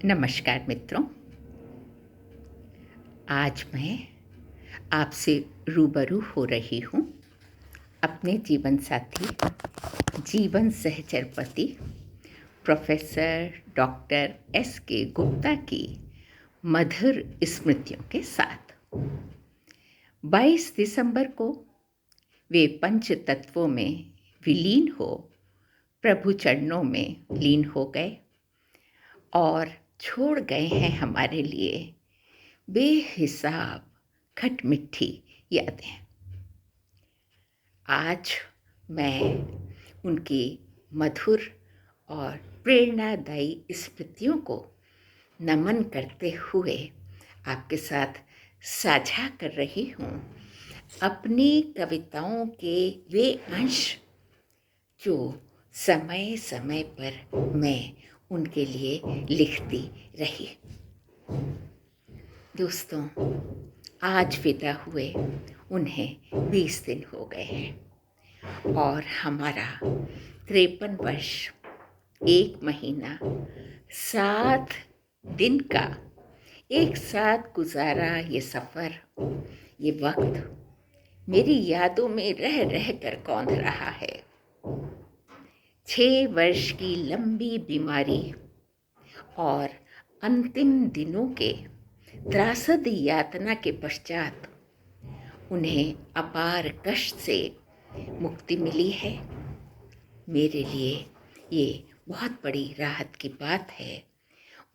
नमस्कार मित्रों। आज मैं आपसे रूबरू हो रही हूँ अपने जीवन साथी, जीवन सहचरपति प्रोफेसर डॉक्टर S.K. गुप्ता की मधुर स्मृतियों के साथ। 22 दिसंबर को वे पंच तत्वों में विलीन हो प्रभु चरणों में लीन हो गए और छोड़ गए हैं हमारे लिए बेहिसाब खटमिठी यादें। आज मैं उनकी मधुर और प्रेरणादायी स्मृतियों को नमन करते हुए आपके साथ साझा कर रही हूँ अपनी कविताओं के वे अंश जो समय समय पर मैं उनके लिए लिखती रही। दोस्तों, आज विदा हुए उन्हें 20 दिन हो गए हैं और हमारा 53 वर्ष 1 महीना 7 दिन का एक साथ गुजारा ये सफ़र, ये वक्त मेरी यादों में रह रह कर कौंध रहा है। 6 वर्ष की लंबी बीमारी और अंतिम दिनों के त्रासद यातना के पश्चात उन्हें अपार कष्ट से मुक्ति मिली है। मेरे लिए ये बहुत बड़ी राहत की बात है।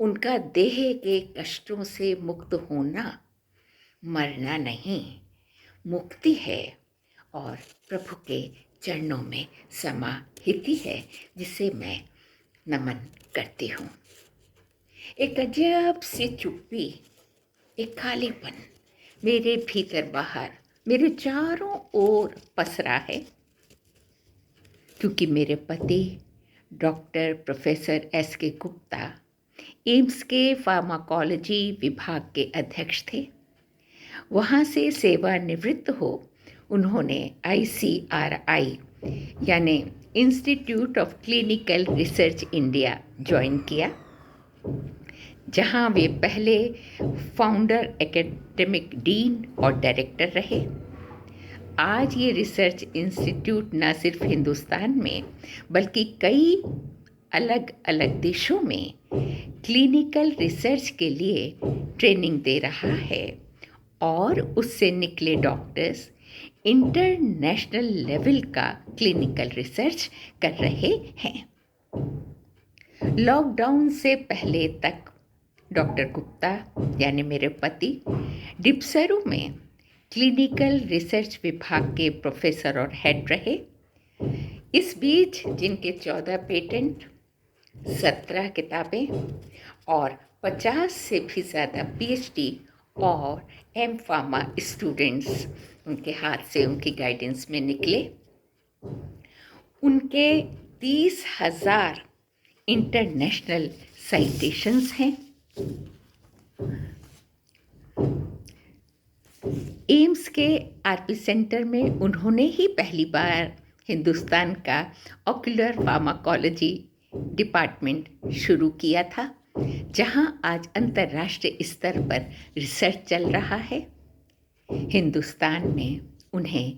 उनका देह के कष्टों से मुक्त होना मरना नहीं, मुक्ति है और प्रभु के चरणों में समाहिति है, जिसे मैं नमन करती हूँ। एक अजब सी चुप्पी, एक खालीपन मेरे भीतर बाहर, मेरे चारों ओर पसरा है, क्योंकि मेरे पति doctor professor S.K. Gupta AIIMS के फार्माकोलॉजी विभाग के अध्यक्ष थे। वहाँ से सेवानिवृत्त हो उन्होंने ICRI यानी institute of clinical research India join किया, जहाँ वे पहले फाउंडर एकेडमिक डीन और डायरेक्टर रहे। आज ये रिसर्च इंस्टीट्यूट न सिर्फ हिंदुस्तान में बल्कि कई अलग अलग देशों में क्लिनिकल रिसर्च के लिए ट्रेनिंग दे रहा है और उससे निकले डॉक्टर्स इंटरनेशनल लेवल का क्लिनिकल रिसर्च कर रहे हैं। लॉकडाउन से पहले तक डॉक्टर गुप्ता यानी मेरे पति डिप्सरू में क्लिनिकल रिसर्च विभाग के प्रोफेसर और हेड रहे। इस बीच जिनके 14 पेटेंट, 17 किताबें और 50 से भी ज़्यादा PhD और M.Pharma स्टूडेंट्स उनके हाथ से, उनकी गाइडेंस में निकले। उनके 30,000 इंटरनेशनल साइटेशंस हैं। एम्स के RP सेंटर में उन्होंने ही पहली बार हिंदुस्तान का ऑक्यूलर फार्माकोलॉजी डिपार्टमेंट शुरू किया था, जहां आज अंतर्राष्ट्रीय स्तर पर रिसर्च चल रहा है। हिंदुस्तान में उन्हें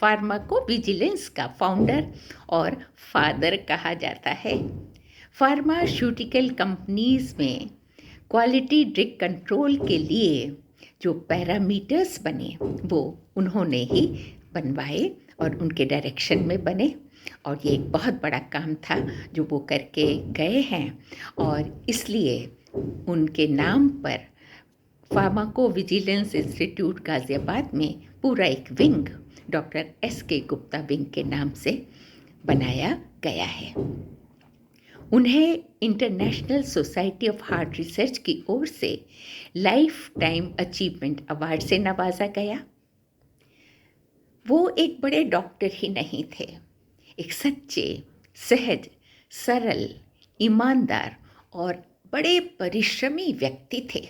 फार्माकोविजिलेंस का फाउंडर और फादर कहा जाता है। फार्मास्यूटिकल कंपनीज में क्वालिटी ड्रग कंट्रोल के लिए जो पैरामीटर्स बने वो उन्होंने ही बनवाए और उनके डायरेक्शन में बने, और ये एक बहुत बड़ा काम था जो वो करके गए हैं। और इसलिए उनके नाम पर फार्माकोविजिलेंस इंस्टीट्यूट गाज़ियाबाद में पूरा एक wing doctor S.K. Gupta wing के नाम से बनाया गया है। उन्हें international society of heart research की ओर से लाइफ टाइम अचीवमेंट अवार्ड से नवाजा गया। वो एक बड़े डॉक्टर ही नहीं थे, एक सच्चे, सहज, सरल, ईमानदार और बड़े परिश्रमी व्यक्ति थे,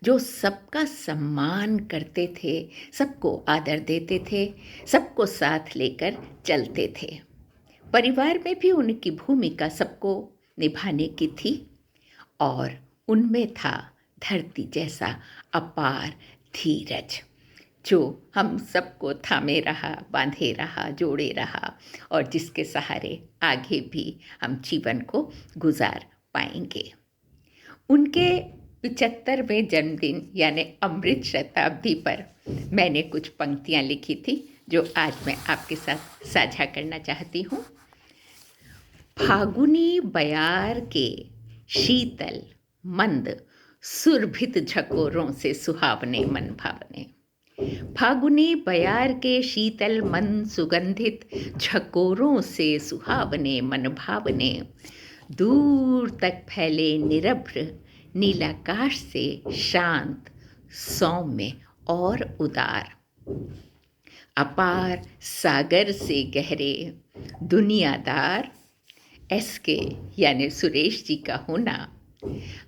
जो सबका सम्मान करते थे, सबको आदर देते थे, सबको साथ लेकर चलते थे। परिवार में भी उनकी भूमिका सबको निभाने की थी और उनमें था धरती जैसा अपार धीरज जो हम सबको थामे रहा, बांधे रहा, जोड़े रहा और जिसके सहारे आगे भी हम जीवन को गुजार पाएंगे। उनके 75वें जन्मदिन यानी अमृत शताब्दी पर मैंने कुछ पंक्तियाँ लिखी थी जो आज मैं आपके साथ साझा करना चाहती हूँ। फागुनी बयार के शीतल मंद सुरभित झकोरों से सुहावने मन भावने। फागुनी बयार के शीतल मन सुगंधित झकोरों से सुहावने मन भावने। दूर तक फैले निरभ्र नीलाकाश से शांत सौम्य और उदार। अपार सागर से गहरे दुनियादार एसके यानी सुरेश जी का होना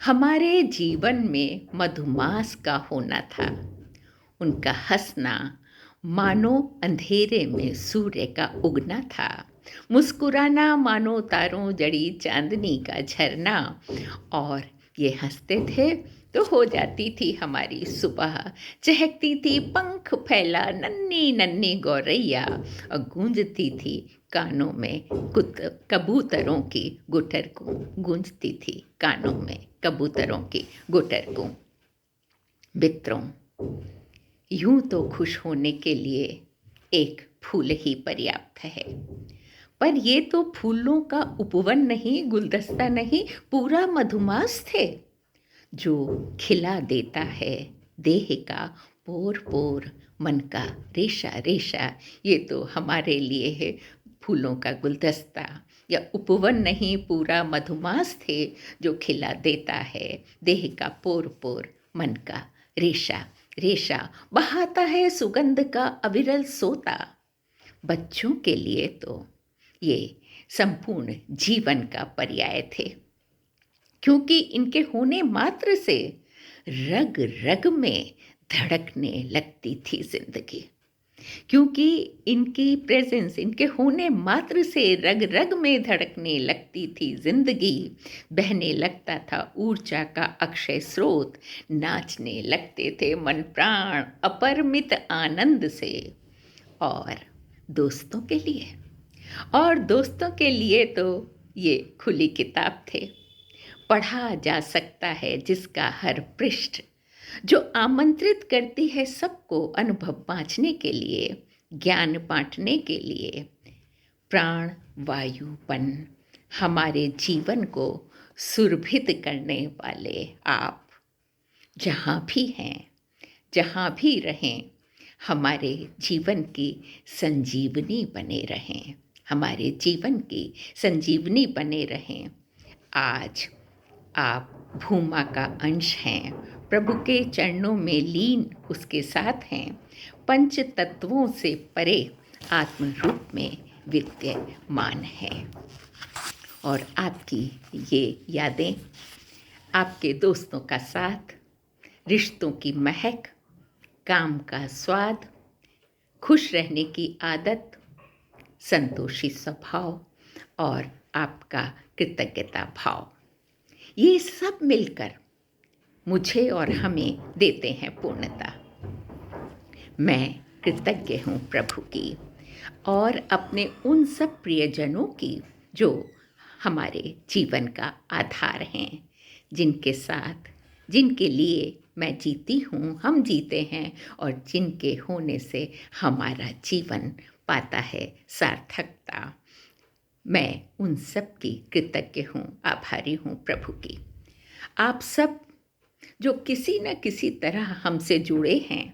हमारे जीवन में मधुमास का होना था। उनका हंसना मानो अंधेरे में सूर्य का उगना था। मुस्कुराना मानो तारों जड़ी चांदनी का झरना। और ये हंसते थे तो हो जाती थी हमारी सुबह, चहकती थी पंख फैला नन्ही नन्ही गौरैया और गूंजती थी कानों में कबूतरों की गुटरगूं, गूंजती थी कानों में कबूतरों की गुटरगूं। मित्रों, यूं तो खुश होने के लिए एक फूल ही पर्याप्त है, पर ये तो फूलों का उपवन नहीं, गुलदस्ता नहीं, पूरा मधुमास थे जो खिला देता है देह का पोर पोर, मन का रेशा रेशा। ये तो हमारे लिए है फूलों का गुलदस्ता या उपवन नहीं, पूरा मधुमास थे जो खिला देता है देह का पोर पोर, मन का रेशा रेशा, बहाता है सुगंध का अविरल सोता। बच्चों के लिए तो ये संपूर्ण जीवन का पर्याय थे, क्योंकि इनके होने मात्र से रग रग में धड़कने लगती थी जिंदगी। क्योंकि इनकी प्रेजेंस, इनके होने मात्र से रग रग में धड़कने लगती थी जिंदगी। बहने लगता था ऊर्जा का अक्षय स्रोत, नाचने लगते थे मन प्राण अपरिमित आनंद से। और दोस्तों के लिए तो ये खुली किताब थे, पढ़ा जा सकता है जिसका हर पृष्ठ, जो आमंत्रित करती है सबको अनुभव बांटने के लिए, ज्ञान बांटने के लिए। प्राण वायुपन हमारे जीवन को सुरभित करने वाले आप जहाँ भी हैं, जहाँ भी रहें, हमारे जीवन की संजीवनी बने रहें, हमारे जीवन की संजीवनी बने रहें। आज आप भूमा का अंश हैं, प्रभु के चरणों में लीन उसके साथ हैं, पंच तत्वों से परे आत्म रूप में विद्यमान हैं। और आपकी ये यादें, आपके दोस्तों का साथ, रिश्तों की महक, काम का स्वाद, खुश रहने की आदत, संतोषी स्वभाव और आपका कृतज्ञता भाव, ये सब मिलकर मुझे और हमें देते हैं पूर्णता। मैं कृतज्ञ हूँ प्रभु की और अपने उन सब प्रियजनों की जो हमारे जीवन का आधार हैं, जिनके साथ, जिनके लिए मैं जीती हूँ, हम जीते हैं और जिनके होने से हमारा जीवन पाता है सार्थकता। मैं उन सब की कृतज्ञ हूँ, आभारी हूँ प्रभु की। आप सब जो किसी न किसी तरह हमसे जुड़े हैं,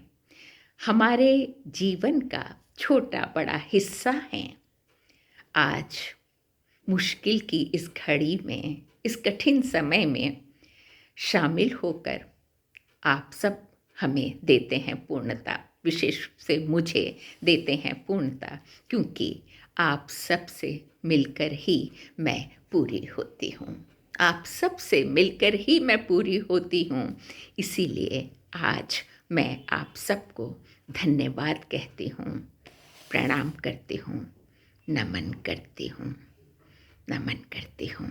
हमारे जीवन का छोटा बड़ा हिस्सा हैं। आज मुश्किल की इस घड़ी में, इस कठिन समय में शामिल होकर आप सब हमें देते हैं पूर्णता, विशेष से मुझे देते हैं पूर्णता, क्योंकि आप सब से मिलकर ही मैं पूरी होती हूँ। आप सब से मिलकर ही मैं पूरी होती हूँ। इसीलिए आज मैं आप सबको धन्यवाद कहती हूँ, प्रणाम करती हूँ, नमन करती हूँ, नमन करती हूँ।